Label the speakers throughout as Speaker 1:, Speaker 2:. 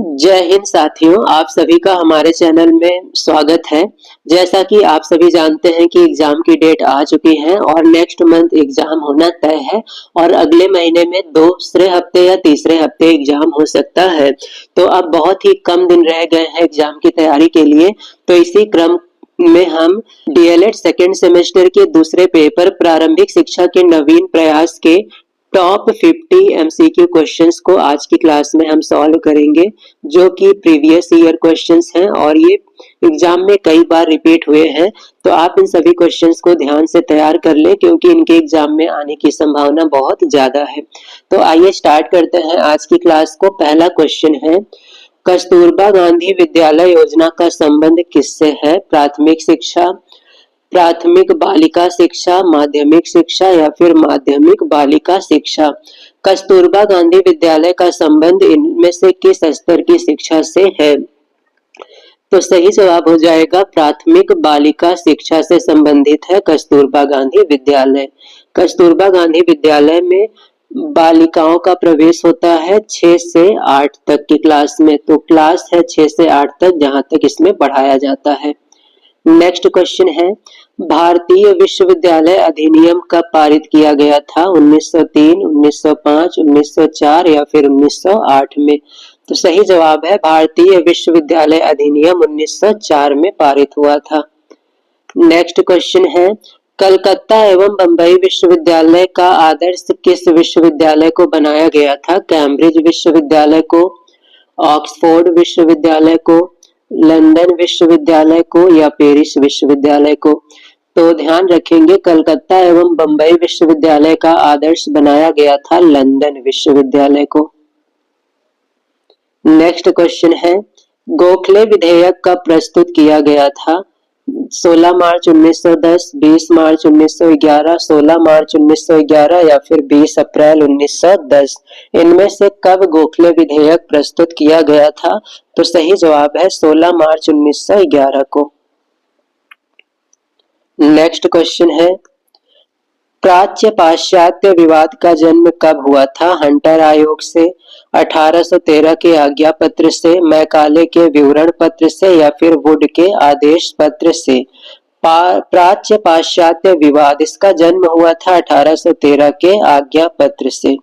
Speaker 1: जय हिंद साथियों, आप सभी का हमारे चैनल में स्वागत है। जैसा कि आप सभी जानते हैं कि एग्जाम की डेट आ चुकी है और नेक्स्ट मंथ एग्जाम होना तय है और अगले महीने में दूसरे हफ्ते या तीसरे हफ्ते एग्जाम हो सकता है। तो अब बहुत ही कम दिन रह गए हैं एग्जाम की तैयारी के लिए। तो इसी क्रम में हम डीएलएड सेकेंड सेमेस्टर के दूसरे पेपर प्रारंभिक शिक्षा के नवीन प्रयास के टॉप 50 एमसीक्यू क्वेश्चंस को आज की क्लास में हम सॉल्व करेंगे, जो कि प्रीवियस ईयर क्वेश्चंस हैं और ये एग्जाम में कई बार रिपीट हुए हैं। तो आप इन सभी क्वेश्चंस को ध्यान से तैयार कर लें क्योंकि इनके एग्जाम में आने की संभावना बहुत ज्यादा है। तो आइए स्टार्ट करते हैं आज की क्लास को। पहला क्वेश्चन है, कस्तूरबा गांधी विद्यालय योजना का संबंध किससे है? प्राथमिक शिक्षा, प्राथमिक बालिका शिक्षा, माध्यमिक शिक्षा या फिर माध्यमिक बालिका शिक्षा। कस्तूरबा गांधी विद्यालय का संबंध इनमें से किस स्तर की शिक्षा से है? तो सही जवाब हो जाएगा प्राथमिक बालिका शिक्षा से संबंधित है कस्तूरबा गांधी विद्यालय। कस्तूरबा गांधी विद्यालय में बालिकाओं का प्रवेश होता है 6 से 8 तक की क्लास में। तो क्लास है 6 से 8 तक जहां तक इसमें पढ़ाया जाता है। नेक्स्ट क्वेश्चन है, भारतीय विश्वविद्यालय अधिनियम कब पारित किया गया था? 1903, 1905, 1904 या फिर 1908 में? तो सही जवाब है भारतीय विश्वविद्यालय अधिनियम 1904 में पारित हुआ था। नेक्स्ट क्वेश्चन है, कलकत्ता एवं बंबई विश्वविद्यालय का आदर्श किस विश्वविद्यालय को बनाया गया था? कैम्ब्रिज विश्वविद्यालय को, ऑक्सफोर्ड विश्वविद्यालय को, लंदन विश्वविद्यालय को या पेरिस विश्वविद्यालय को? तो ध्यान रखेंगे कलकत्ता एवं बंबई विश्वविद्यालय का आदर्श बनाया गया था लंदन विश्वविद्यालय को। नेक्स्ट क्वेश्चन है, गोखले विधेयक कब प्रस्तुत किया गया था? 16 मार्च 1910, 20 मार्च 1911, 16 मार्च 1911 या फिर 20 अप्रैल 1910? इनमें से कब गोखले विधेयक प्रस्तुत किया गया था? तो सही जवाब है 16 मार्च 1911 को। नेक्स्ट क्वेश्चन है, प्राच्य पाश्चात्य विवाद का जन्म कब हुआ था? हंटर आयोग से, 1813 के आज्ञा पत्र से, मैकाले के विवरण पत्र से या फिर वुड के आदेश पत्र से? प्राच्य पाश्चात्य विवाद, इसका जन्म हुआ था 1813 के आज्ञा पत्र से।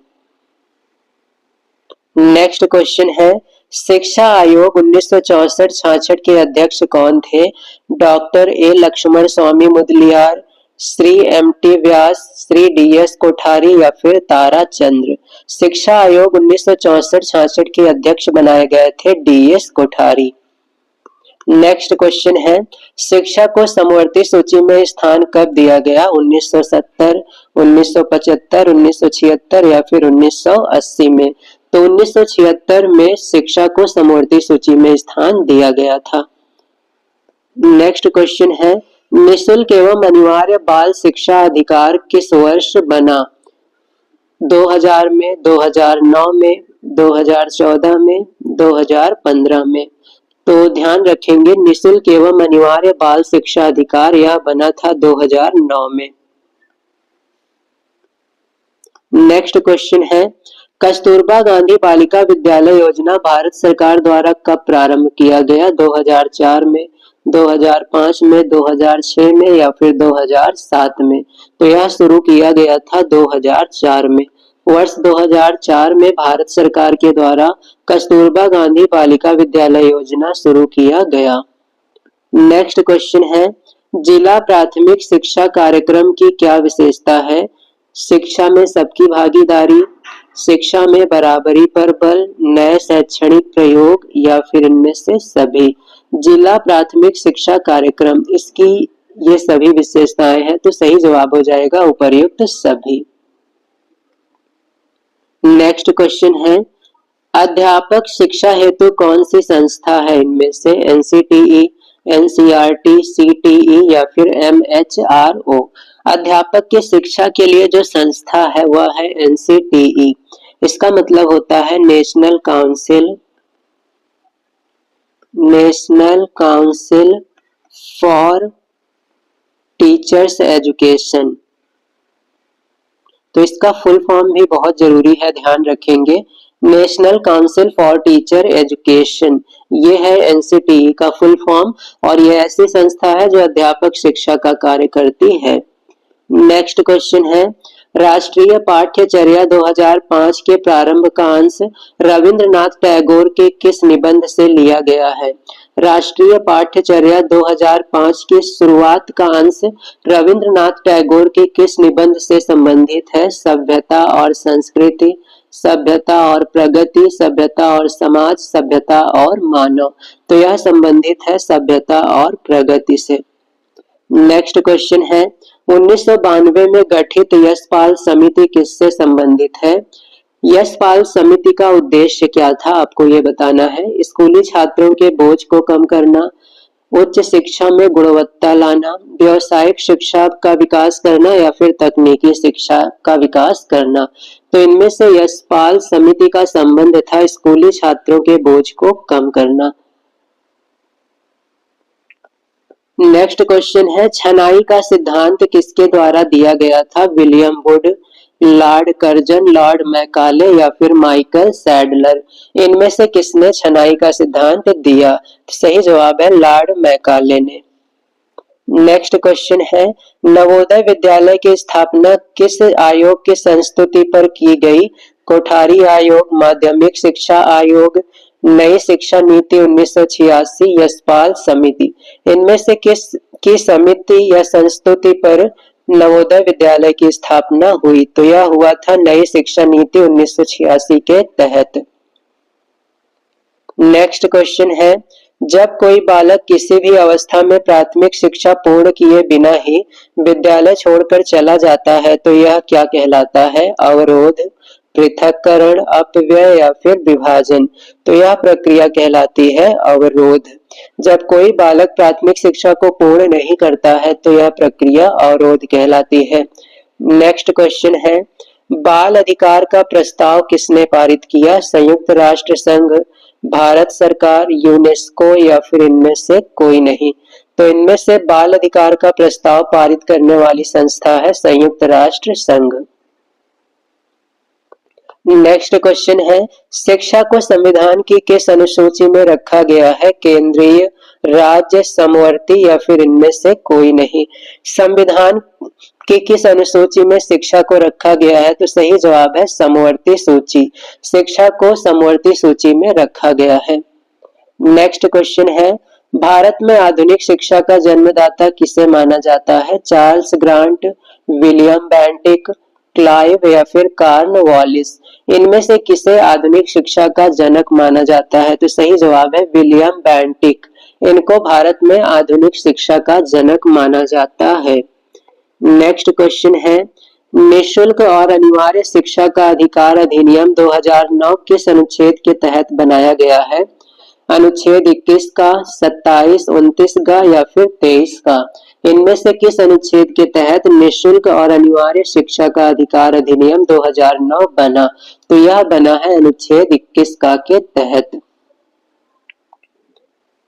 Speaker 1: नेक्स्ट क्वेश्चन है, शिक्षा आयोग 1964-66 के अध्यक्ष कौन थे? Doctor A Lakshmana Swami Mudaliar, Shri MT. Vyas, Shri DS. Kothari या फिर तारा चंद्र? शिक्षा आयोग 1964-66 के अध्यक्ष बनाए गए थे डी.एस. कोठारी। नेक्स्ट क्वेश्चन है, शिक्षा को समवर्ती सूची में स्थान कब दिया गया? 1970, 1975, 1976 या फिर 1980 में? तो 1976 में शिक्षा को समवर्ती सूची में स्थान दिया गया था। नेक्स्ट क्वेश्चन है, निःशुल्क एवं अनिवार्य बाल शिक्षा अधिकार किस वर्ष बना? 2000 में, 2009 में, 2014 में, 2015 में? तो ध्यान रखेंगे निःशुल्क एवं अनिवार्य बाल शिक्षा अधिकार यह बना था 2009 में। नेक्स्ट क्वेश्चन है, कस्तूरबा गांधी बालिका विद्यालय योजना भारत सरकार द्वारा कब प्रारंभ किया गया? 2004 में, 2005 में, 2006 में या फिर 2007 में? तो यह शुरू किया गया था 2004 में। वर्ष 2004 में भारत सरकार के द्वारा कस्तूरबा गांधी बालिका विद्यालय योजना शुरू किया गया। नेक्स्ट क्वेश्चन है, जिला प्राथमिक शिक्षा कार्यक्रम की क्या विशेषता है? शिक्षा में सबकी भागीदारी, शिक्षा में बराबरी पर बल, नए शैक्षणिक प्रयोग या फिर इनमें से सभी? जिला प्राथमिक शिक्षा कार्यक्रम, इसकी ये सभी विशेषताएं हैं। तो सही जवाब हो जाएगा उपर्युक्त सभी। नेक्स्ट क्वेश्चन है, अध्यापक शिक्षा हेतु कौन सी संस्था है इनमें से? एनसीटीई, एनसीईआरटी, सीटीई या फिर एमएचआरओ? अध्यापक की शिक्षा के लिए जो संस्था है वह है एनसीटीई। इसका मतलब होता है national council for teachers education. तो इसका फुल फॉर्म भी बहुत जरूरी है, ध्यान रखेंगे। National council for teacher education, ये है एनसीटीई का फुल फॉर्म और ये ऐसी संस्था है जो अध्यापक शिक्षा का कार्य करती है। नेक्स्ट क्वेश्चन है, राष्ट्रीय पाठ्यचर्या 2005 के प्रारंभ का अंश रविंद्रनाथ टैगोर के किस निबंध से लिया गया है? राष्ट्रीय पाठ्यचर्या 2005 की शुरुआत का अंश रविंद्रनाथ टैगोर के किस निबंध से संबंधित है? सभ्यता और संस्कृति, सभ्यता और प्रगति, सभ्यता और समाज, सभ्यता और मानव। तो यह संबंधित है सभ्यता और प्रगति से। नेक्स्ट क्वेश्चन है, 1992 में गठित यशपाल समिति किससे संबंधित है? यशपाल समिति का उद्देश्य क्या था, आपको ये बताना है। स्कूली छात्रों के बोझ को कम करना, उच्च शिक्षा में गुणवत्ता लाना, व्यावसायिक शिक्षा का विकास करना या फिर तकनीकी शिक्षा का विकास करना। तो इनमें से यशपाल समिति का संबंध था स्कूली छात्रों के बोझ को कम करना। नेक्स्ट क्वेश्चन है, छनाई का सिद्धांत किसके द्वारा दिया गया था? William would, Lord Curzon, Lord Macaulay या फिर माइकल सैडलर। इनमें से किसने छनाई का सिद्धांत दिया? सही जवाब है लॉर्ड मैकाले ने। नेक्स्ट क्वेश्चन है, नवोदय विद्यालय की स्थापना किस आयोग की संस्तुति पर की गई? कोठारी आयोग, माध्यमिक शिक्षा आयोग, नई शिक्षा नीति 1986, यशपाल समिति। इनमें से किस की समिति या संस्तुति पर नवोदय विद्यालय की स्थापना हुई? तो यह हुआ था नई शिक्षा नीति 1986 के तहत। नेक्स्ट क्वेश्चन है, जब कोई बालक किसी भी अवस्था में प्राथमिक शिक्षा पूर्ण किए बिना ही विद्यालय छोड़कर चला जाता है तो यह क्या कहलाता है? अवरोध, पृथक्करण, अपव्यय या फिर विभाजन। तो यह प्रक्रिया कहलाती है अवरोध। जब कोई बालक प्राथमिक शिक्षा को पूर्ण नहीं करता है तो यह प्रक्रिया अवरोध कहलाती है। नेक्स्ट क्वेश्चन है, बाल अधिकार का प्रस्ताव किसने पारित किया? संयुक्त राष्ट्र संघ, भारत सरकार, यूनेस्को या फिर इनमें से कोई नहीं। तो इनमें से बाल अधिकार का प्रस्ताव पारित करने वाली संस्था है संयुक्त राष्ट्र संघ। नेक्स्ट क्वेश्चन है, शिक्षा को संविधान की किस अनुसूची में रखा गया है? केंद्रीय, राज्य, समवर्ती या फिर इनमें से कोई नहीं। संविधान की किस अनुसूची में शिक्षा को रखा गया है? तो सही जवाब है समवर्ती सूची। शिक्षा को समवर्ती सूची में रखा गया है। नेक्स्ट क्वेश्चन है, भारत में आधुनिक शिक्षा का जन्मदाता किसे माना जाता है? Charles grant, William Bentinck, Clive या फिर कॉर्नवालिस। इनमें से किसे आधुनिक शिक्षा का जनक माना जाता है? तो सही जवाब है विलियम बेंटिक। इनको भारत में आधुनिक शिक्षा का जनक माना जाता है। नेक्स्ट क्वेश्चन है, निःशुल्क और अनिवार्य शिक्षा का अधिकार अधिनियम 2009 किस अनुच्छेद के तहत बनाया गया है? अनुच्छेद 21 का, 27, 29 का या फिर 23 का। इनमें से किस अनुच्छेद के तहत निःशुल्क और अनिवार्य शिक्षा का अधिकार अधिनियम 2009 बना? तो यह बना है अनुच्छेद 21 का के तहत।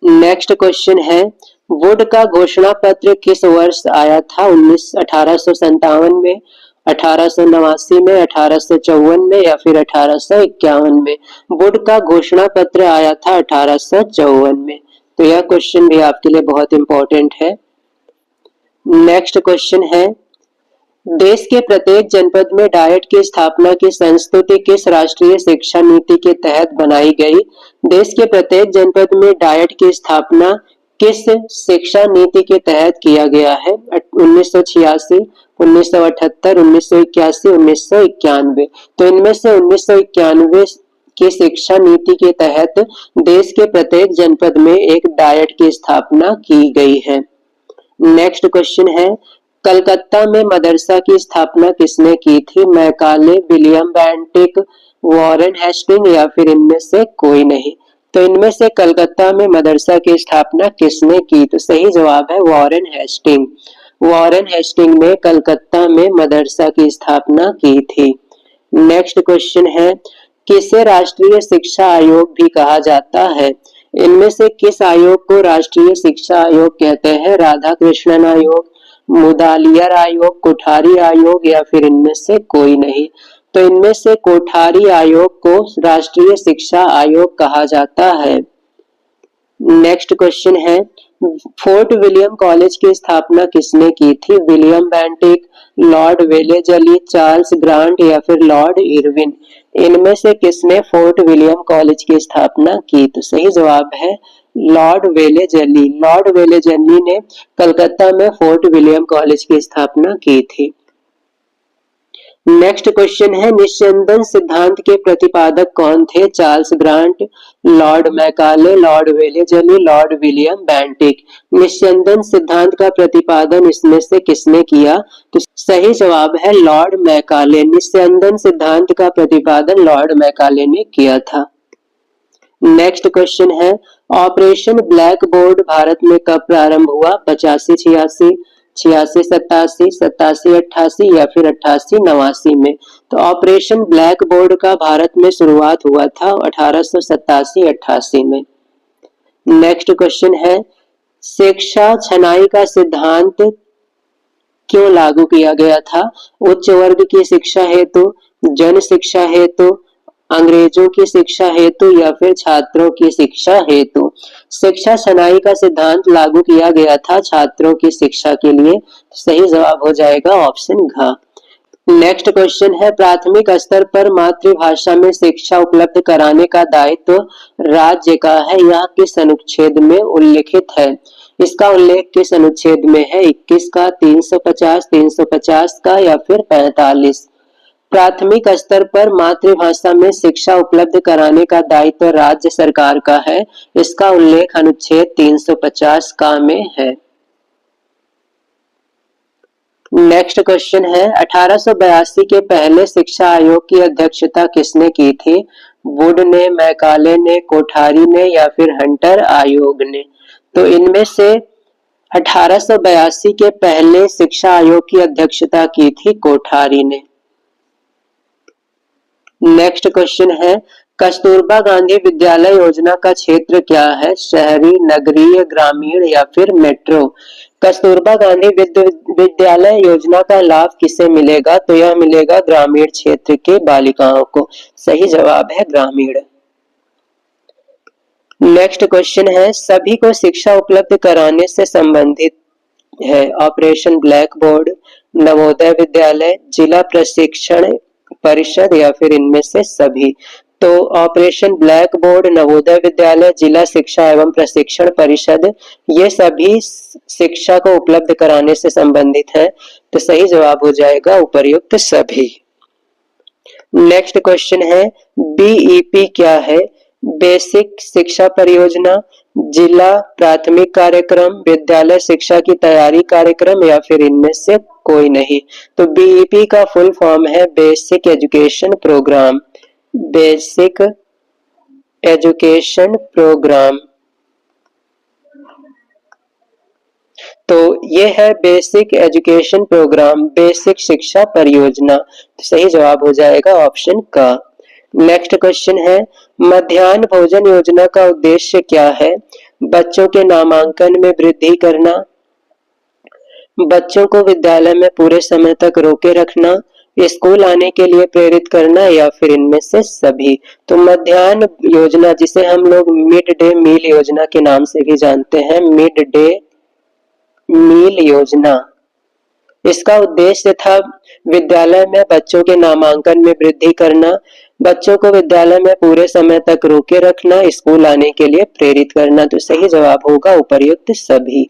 Speaker 1: नेक्स्ट क्वेश्चन है, वुड का घोषणा पत्र किस वर्ष आया था? 1857 में, 1889 में, 1854 में या फिर 1851 में। वुड का घोषणा पत्र आया था 1854 में। तो यह क्वेश्चन भी आपके लिए बहुत इंपॉर्टेंट है। नेक्स्ट क्वेश्चन है, देश के प्रत्येक जनपद में डाइट की स्थापना की संस्तुति किस राष्ट्रीय शिक्षा नीति के तहत बनाई गई? देश के प्रत्येक जनपद में डाइट की स्थापना किस शिक्षा नीति के तहत किया गया है? 1986, 1978, 1981, 1991। तो इनमें से 1991 की शिक्षा नीति के तहत देश के प्रत्येक जनपद में एक डाइट की स्थापना की गई है। नेक्स्ट क्वेश्चन है, कलकत्ता में मदरसा की स्थापना किसने की थी? Macaulay, William Bentinck, Warren Hastings या फिर इनमें से कोई नहीं। तो इनमें से कलकत्ता में मदरसा की स्थापना किसने की? तो सही जवाब है वॉरेन हेस्टिंग। वॉरेन हेस्टिंग ने कलकत्ता में मदरसा की स्थापना की थी। नेक्स्ट क्वेश्चन है, किसे राष्ट्रीय शिक्षा आयोग भी कहा जाता है? इनमें से किस आयोग को राष्ट्रीय शिक्षा आयोग कहते हैं? राधा कृष्णन आयोग, मुदालियर आयोग, कोठारी आयोग या फिर इनमें से कोई नहीं। तो इनमें से कोठारी आयोग को राष्ट्रीय शिक्षा आयोग कहा जाता है। नेक्स्ट क्वेश्चन है, फोर्ट विलियम कॉलेज की स्थापना किसने की थी? William Bentinck, Lord Wellesley, Charles grant या फिर लॉर्ड इरविन? इनमें से किसने फोर्ट विलियम कॉलेज की स्थापना की? तो सही जवाब है लॉर्ड वेलेजली। लॉर्ड वेलेजली ने कलकत्ता में फोर्ट विलियम कॉलेज की स्थापना की थी। नेक्स्ट क्वेश्चन है, निस्यंदन सिद्धांत के प्रतिपादक कौन थे? Charles Grant, Lord Macaulay, Lord Wellesley, Lord William Bentinck? निस्यंदन सिद्धांत का प्रतिपादन इसमें से किसने किया? तो सही जवाब है लॉर्ड मैकाले। निस्यंदन सिद्धांत का प्रतिपादन लॉर्ड मैकाले ने किया था। नेक्स्ट क्वेश्चन है, ऑपरेशन ब्लैक बोर्ड भारत में कब प्रारंभ हुआ? 85-86, 86-87, 87-88 या फिर 88-89 में? तो ऑपरेशन ब्लैक बोर्ड का भारत में शुरुआत हुआ था 1887-88 में। नेक्स्ट क्वेश्चन है, शिक्षा छनाई का सिद्धांत क्यों लागू किया गया था? उच्च वर्ग की शिक्षा हेतु, जन शिक्षा हेतु, अंग्रेजों की शिक्षा हेतु या फिर छात्रों की शिक्षा हेतु? शिक्षा छनाई का सिद्धांत लागू किया गया था छात्रों की शिक्षा के लिए। सही जवाब हो जाएगा ऑप्शन घ। नेक्स्ट क्वेश्चन है, प्राथमिक स्तर पर मातृभाषा में शिक्षा उपलब्ध कराने का दायित्व राज्य का है, यह किस अनुच्छेद में उल्लिखित है? इसका उल्लेख किस अनुच्छेद में है? 21 का, 350, 350 का या फिर 45? प्राथमिक स्तर पर मातृभाषा में शिक्षा उपलब्ध कराने का दायित्व राज्य सरकार का है, इसका उल्लेख अनुच्छेद 350 का में है। नेक्स्ट क्वेश्चन है, 1882 के पहले शिक्षा आयोग की अध्यक्षता किसने की थी? वुड ने, मैकाले ने, कोठारी ने या फिर हंटर आयोग ने? तो इनमें से 1882 के पहले शिक्षा आयोग की अध्यक्षता की थी कोठारी ने। नेक्स्ट क्वेश्चन है, कस्तूरबा गांधी विद्यालय योजना का क्षेत्र क्या है? शहरी, नगरीय, ग्रामीण या फिर मेट्रो? कस्तूरबा गांधी विद्यालय योजना का लाभ किसे मिलेगा? तो यह मिलेगा ग्रामीण क्षेत्र के बालिकाओं को। सही जवाब है ग्रामीण। नेक्स्ट क्वेश्चन है, सभी को शिक्षा उपलब्ध कराने से संबंधित है operation black board, Navodaya Vidyalaya, जिला प्रशिक्षण परिषद या फिर इनमें से सभी? तो operation black board, Navodaya Vidyalaya, जिला शिक्षा एवं प्रशिक्षण परिषद, ये सभी शिक्षा को उपलब्ध कराने से संबंधित है। तो सही जवाब हो जाएगा उपर्युक्त सभी। नेक्स्ट क्वेश्चन है, बीईपी क्या है? बेसिक शिक्षा परियोजना, जिला प्राथमिक कार्यक्रम, विद्यालय शिक्षा की तैयारी कार्यक्रम या फिर इनमें से कोई नहीं? तो बीईपी का फुल फॉर्म है basic education programme. Basic education programme, तो ये है बेसिक एजुकेशन प्रोग्राम, बेसिक शिक्षा परियोजना। तो सही जवाब हो जाएगा ऑप्शन का। नेक्स्ट क्वेश्चन है, मध्याह्न भोजन योजना का उद्देश्य क्या है? बच्चों के नामांकन में वृद्धि करना, बच्चों को विद्यालय में पूरे समय तक रोके रखना, स्कूल आने के लिए प्रेरित करना या फिर इनमें से सभी? तो मध्याह्न योजना, जिसे हम लोग मिड डे मील योजना के नाम से भी जानते हैं, मिड डे मील योजना, इसका उद्देश्य था विद्यालय में बच्चों के नामांकन में वृद्धि करना, बच्चों को विद्यालय में पूरे समय तक रोके रखना, स्कूल आने के लिए प्रेरित करना। तो सही जवाब होगा उपर्युक्त सभी।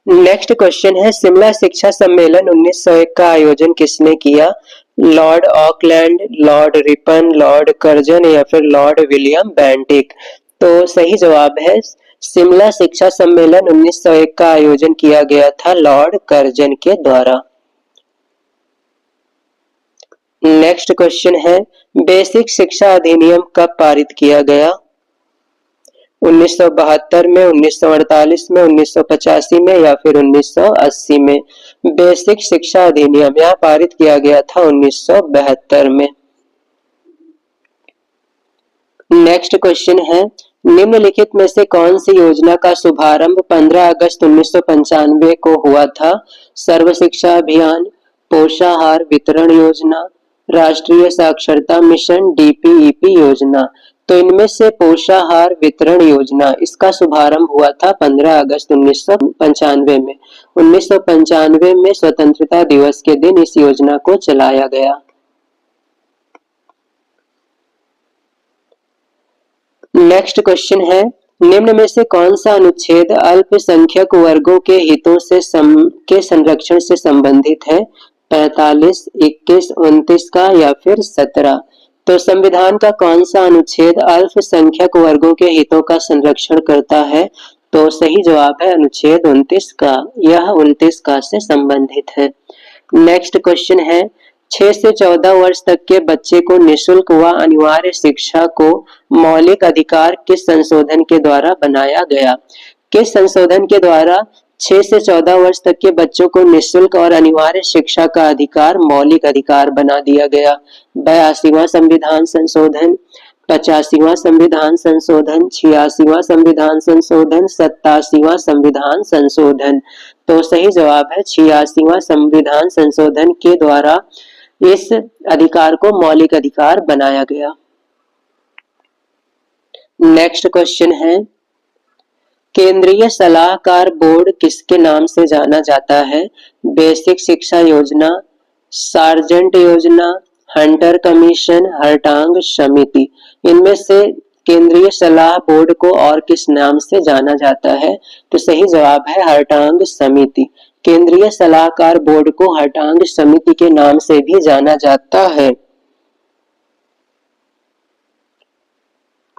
Speaker 1: नेक्स्ट क्वेश्चन है, शिमला शिक्षा सम्मेलन 1901 का आयोजन किसने किया? Lord Auckland, Lord Ripon, Lord Curzon या फिर लॉर्ड विलियम बेंटिक? तो सही जवाब है शिमला शिक्षा सम्मेलन 1901 का आयोजन किया गया था लॉर्ड कर्जन के द्वारा। नेक्स्ट क्वेश्चन है, बेसिक शिक्षा अधिनियम कब पारित किया गया? 1972 में, 1948 में, 1985 में या फिर 1980 में? बेसिक शिक्षा अधिनियम यह पारित किया गया था 1972 में। नेक्स्ट क्वेश्चन है, निम्नलिखित में से कौन सी योजना का शुभारंभ 15 अगस्त 1995 को हुआ था? सर्व शिक्षा अभियान, पोषाहार वितरण योजना, राष्ट्रीय साक्षरता मिशन, डीपीईपी योजना। तो इनमें से पोषाहार वितरण योजना, इसका शुभारंभ हुआ था 15 अगस्त 1995 में। 1995 में स्वतंत्रता दिवस के दिन इस योजना को चलाया गया। नेक्स्ट क्वेश्चन है, निम्न में से कौन सा अनुच्छेद अल्पसंख्यक वर्गों के हितों से के संरक्षण से संबंधित है? 45, 21, 29 का या फिर 17? तो संविधान का कौन सा अनुच्छेद अल्पसंख्यक वर्गों के हितों का संरक्षण करता है? तो सही जवाब है अनुच्छेद 29 का, यह 29 का से संबंधित है। नेक्स्ट क्वेश्चन है, 6 से 14 वर्ष तक के बच्चे को निःशुल्क व अनिवार्य शिक्षा को मौलिक अधिकार किस संशोधन के द्वारा बनाया गया? किस संशोधन के द्वारा 6 से 14 वर्ष तक के बच्चों को निःशुल्क और अनिवार्य शिक्षा का अधिकार मौलिक अधिकार बना दिया गया? 82वां संविधान संशोधन, 85वां संविधान संशोधन, 86वां संविधान संशोधन, 87वां संविधान संशोधन। तो सही जवाब है 86वां संविधान संशोधन के द्वारा इस अधिकार को मौलिक अधिकार बनाया गया। नेक्स्ट क्वेश्चन है, केंद्रीय सलाहकार बोर्ड किसके नाम से जाना जाता है? बेसिक शिक्षा योजना, सार्जेंट योजना, हंटर कमीशन, हर्टांग समिति। इनमें से केंद्रीय सलाह बोर्ड को और किस नाम से जाना जाता है? तो सही जवाब है हर्टांग समिति। केंद्रीय सलाहकार बोर्ड को हर्टांग समिति के नाम से भी जाना जाता है।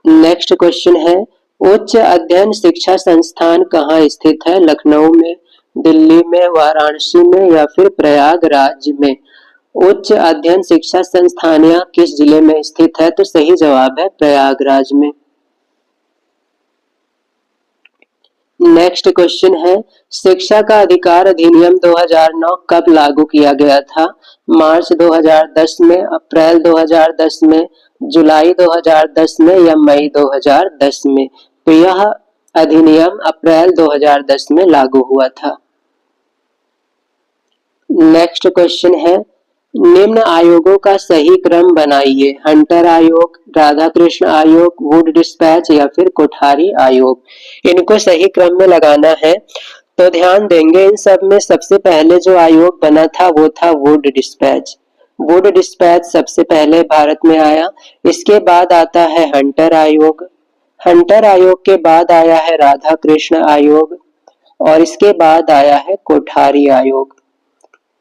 Speaker 1: नेक्स्ट क्वेश्चन है, उच्च अध्ययन शिक्षा संस्थान कहाँ स्थित है? लखनऊ में, दिल्ली में, वाराणसी में या फिर प्रयागराज में? उच्च अध्ययन शिक्षा संस्थान यह किस जिले में स्थित है? तो सही जवाब है प्रयागराज में। नेक्स्ट क्वेश्चन है, शिक्षा का अधिकार अधिनियम 2009 कब लागू किया गया था? मार्च 2010 में, अप्रैल 2010 में, जुलाई 2010 में या मई 2010 में? तो यह अधिनियम अप्रैल 2010 में लागू हुआ था। नेक्स्ट क्वेश्चन है, निम्न आयोगों का सही क्रम बनाइए। हंटर आयोग, राधाकृष्ण आयोग, वुड डिस्पैच या फिर कोठारी आयोग। इनको सही क्रम में लगाना है। तो ध्यान देंगे, इन सब में सबसे पहले जो आयोग बना था वो था वुड डिस्पैच। वुड डिस्पैच सबसे पहले भारत में आया। इसके बाद आता है हंटर आयोग। हंटर आयोग के बाद आया है राधाकृष्ण आयोग और इसके बाद आया है कोठारी आयोग।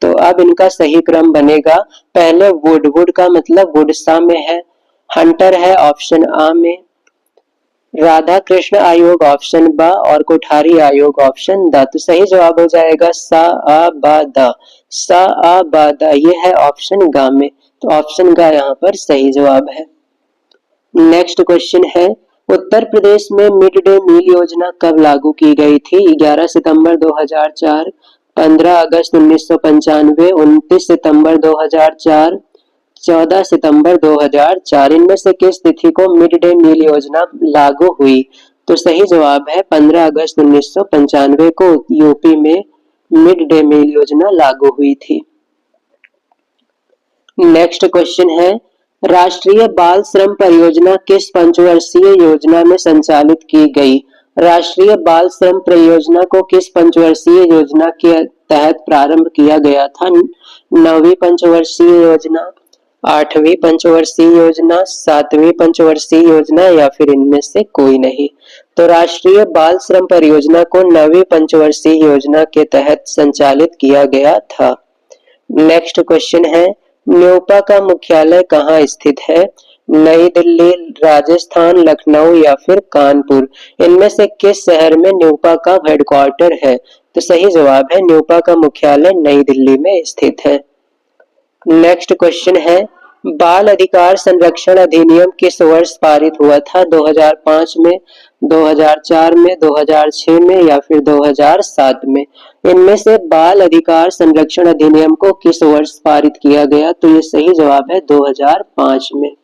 Speaker 1: तो अब इनका सही क्रम बनेगा, पहले वुड, वुड का मतलब वुडसा में है, हंटर है ऑप्शन आ में, राधा कृष्ण आयोग ऑप्शन ब और कोठारी आयोग ऑप्शन द। तो सही जवाब हो जाएगा सा आ बा द, सा आ बा द, ये है ऑप्शन ग में। तो ऑप्शन ग यहाँ पर सही जवाब है। नेक्स्ट क्वेश्चन है, उत्तर प्रदेश में मिड डे मील योजना कब लागू की गई थी? 11 सितंबर 2004, 15 अगस्त 1995, 29 सितंबर 2004, 14 सितंबर 2004। इनमें से किस तिथि को मिड डे मील योजना लागू हुई? तो सही जवाब है 15 अगस्त 1995 को यूपी में मिड डे मील योजना लागू हुई थी। नेक्स्ट क्वेश्चन है, राष्ट्रीय बाल श्रम परियोजना किस पंचवर्षीय योजना में संचालित की गई? राष्ट्रीय बाल श्रम परियोजना को किस पंचवर्षीय योजना के तहत प्रारंभ किया गया था? 9वीं पंचवर्षीय योजना, 8वीं पंचवर्षीय योजना, 7वीं पंचवर्षीय योजना या फिर इनमें से कोई नहीं? तो राष्ट्रीय बाल श्रम परियोजना को 9वीं पंचवर्षीय योजना के तहत संचालित किया गया था। नेक्स्ट क्वेश्चन है, न्योपा का मुख्यालय कहाँ स्थित है? नई दिल्ली, राजस्थान, लखनऊ या फिर कानपुर? इनमें से किस शहर में न्योपा का हेडक्वार्टर है? तो सही जवाब है न्योपा का मुख्यालय नई दिल्ली में स्थित है। नेक्स्ट क्वेश्चन है, बाल अधिकार संरक्षण अधिनियम किस वर्ष पारित हुआ था? 2005 में, 2004 में, 2006 में या फिर 2007 में? इनमें से बाल अधिकार संरक्षण अधिनियम को किस वर्ष पारित किया गया? तो ये सही जवाब है 2005 में।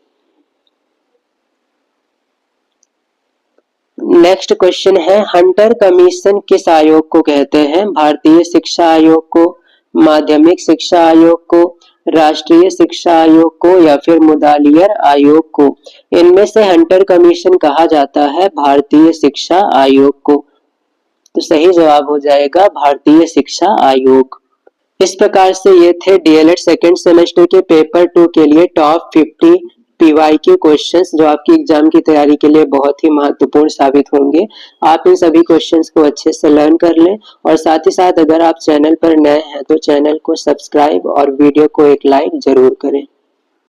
Speaker 1: नेक्स्ट क्वेश्चन है, हंटर कमीशन किस आयोग को कहते हैं? भारतीय शिक्षा आयोग को, माध्यमिक शिक्षा आयोग को, राष्ट्रीय शिक्षा आयोग को या फिर मुदालियर आयोग को? इनमें से हंटर कमीशन कहा जाता है भारतीय शिक्षा आयोग को। तो सही जवाब हो जाएगा भारतीय शिक्षा आयोग। इस प्रकार से ये थे डीएलएड सेकेंड सेमेस्टर के पेपर 2 के लिए टॉप 50 पीवाईक्यू क्वेश्चंस जो आपकी एग्जाम की तैयारी के लिए बहुत ही महत्वपूर्ण साबित होंगे। आप इन सभी क्वेश्चंस को अच्छे से लर्न कर लें और साथ ही साथ अगर आप चैनल पर नए हैं तो चैनल को सब्सक्राइब और वीडियो को एक लाइक जरूर करें।